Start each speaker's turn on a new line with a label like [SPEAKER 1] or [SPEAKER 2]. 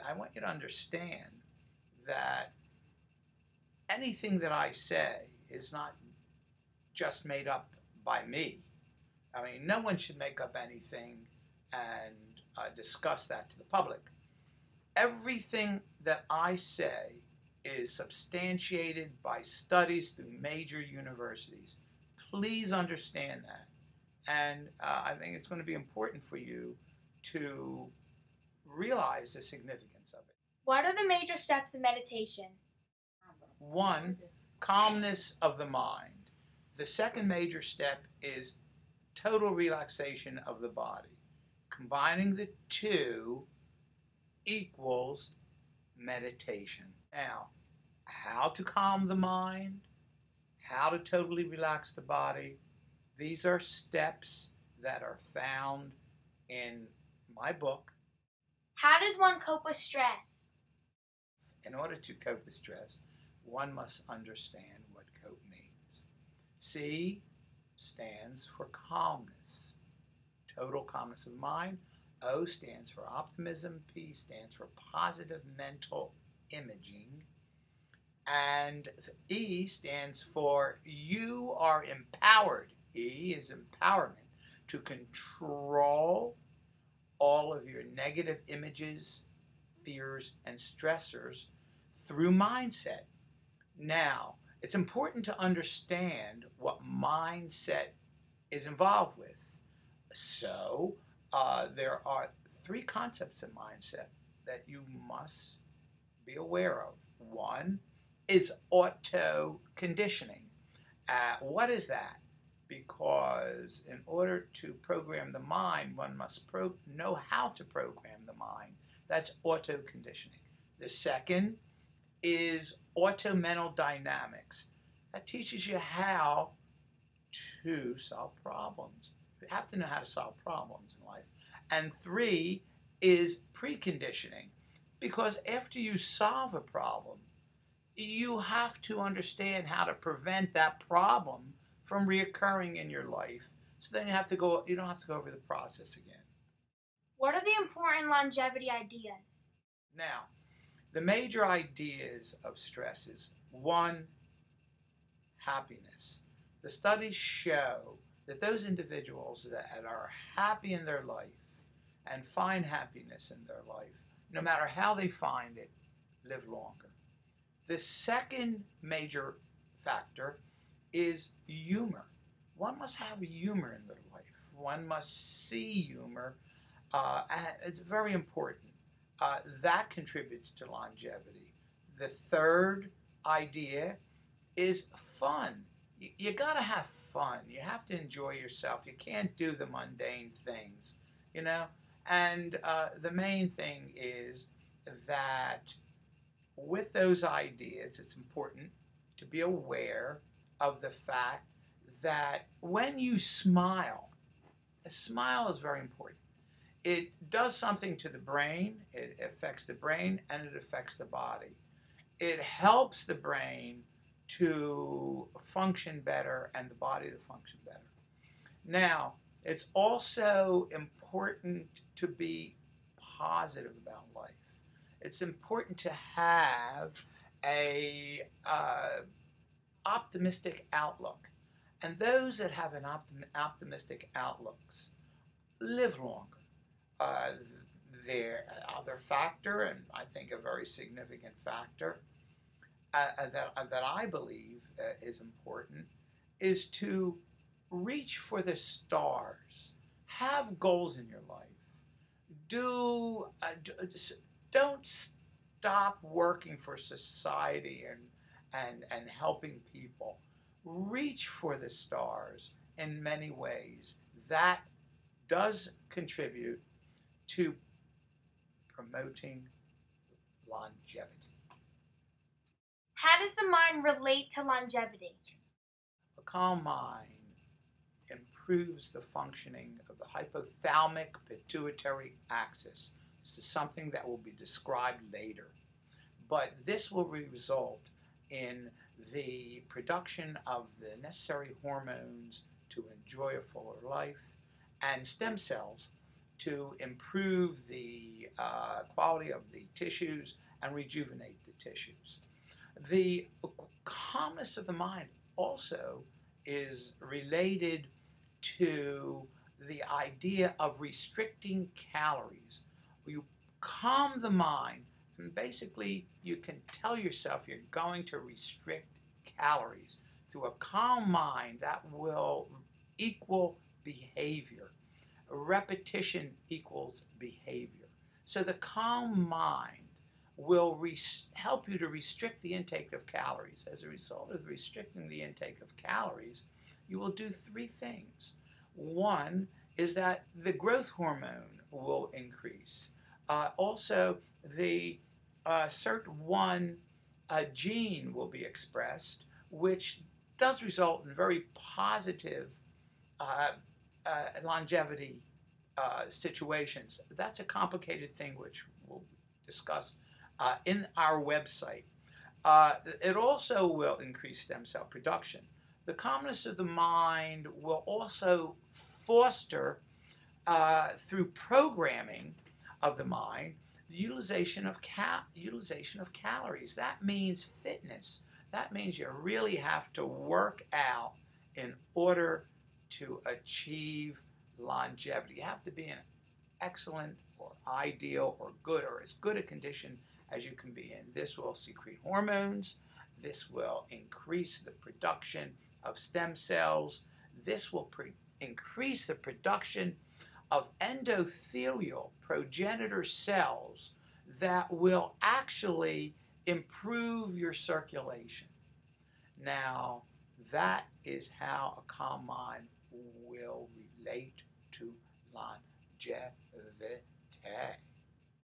[SPEAKER 1] I want you to understand that anything that I say is not just made up by me. I mean, no one should make up anything and discuss that to the public. Everything that I say is substantiated by studies through major universities. Please understand that. And I think it's going to be important for you to realize the significance of it.
[SPEAKER 2] What are the major steps of meditation?
[SPEAKER 1] 1, calmness of the mind. The second major step is total relaxation of the body. Combining the two equals meditation. Now, how to calm the mind, how to totally relax the body, these are steps that are found in my book.
[SPEAKER 2] How does one cope with stress?
[SPEAKER 1] In order to cope with stress, one must understand what cope means. C stands for calmness, total calmness of mind. O stands for optimism. P stands for positive mental imaging. And E stands for you are empowered. E is empowerment to control all of your negative images, fears, and stressors through mindset. Now, it's important to understand what mindset is involved with. So, there are 3 concepts in mindset that you must be aware of. 1 is auto-conditioning. What is that? Because in order to program the mind, one must know how to program the mind. That's auto-conditioning. The second is auto-mental dynamics. That teaches you how to solve problems. You have to know how to solve problems in life. And 3 is preconditioning, because after you solve a problem, you have to understand how to prevent that problem from reoccurring in your life. So then you don't have to go over the process again.
[SPEAKER 2] What are the important longevity ideas?
[SPEAKER 1] Now, the major ideas of stress is 1, happiness. The studies show that those individuals that are happy in their life and find happiness in their life, no matter how they find it, live longer. The second major factor is humor. One must have humor in their life. One must see humor. It's very important. That contributes to longevity. The third idea is fun. You gotta have fun. You have to enjoy yourself. You can't do the mundane things, you know? And the main thing is that with those ideas, it's important to be aware of the fact that when you smile, a smile is very important. It does something to the brain. It affects the brain and it affects the body. It helps the brain to function better and the body to function better. Now, it's also important to be positive about life. It's important to have a optimistic outlook. And those that have an optimistic outlooks live longer. The other factor, and I think a very significant factor that I believe is important, is to reach for the stars. Have goals in your life. Don't stop working for society and helping people. Reach for the stars in many ways. That does contribute to promoting longevity.
[SPEAKER 2] How does the mind relate to longevity?
[SPEAKER 1] A calm mind improves the functioning of the hypothalamic pituitary axis. This is something that will be described later. But this will result in the production of the necessary hormones to enjoy a fuller life, and stem cells to improve the quality of the tissues and rejuvenate the tissues. The calmness of the mind also is related to the idea of restricting calories. You calm the mind, and basically you can tell yourself you're going to restrict calories. Through a calm mind, that will equal behavior. Repetition equals behavior. So the calm mind will help you to restrict the intake of calories. As a result of restricting the intake of calories, you will do three things. One is that the growth hormone will increase. Also, the SIRT1 gene will be expressed, which does result in very positive uh, longevity situations. That's a complicated thing which we'll discuss in our website. It also will increase stem cell production. The calmness of the mind will also foster, through programming of the mind, the utilization of calories. That means fitness. That means you really have to work out in order to achieve longevity. You have to be in excellent or ideal or good or as good a condition as you can be in. This will secrete hormones. This will increase the production of stem cells. This will increase the production of endothelial progenitor cells that will actually improve your circulation. Now, that is how a calm mind will relate to longevity.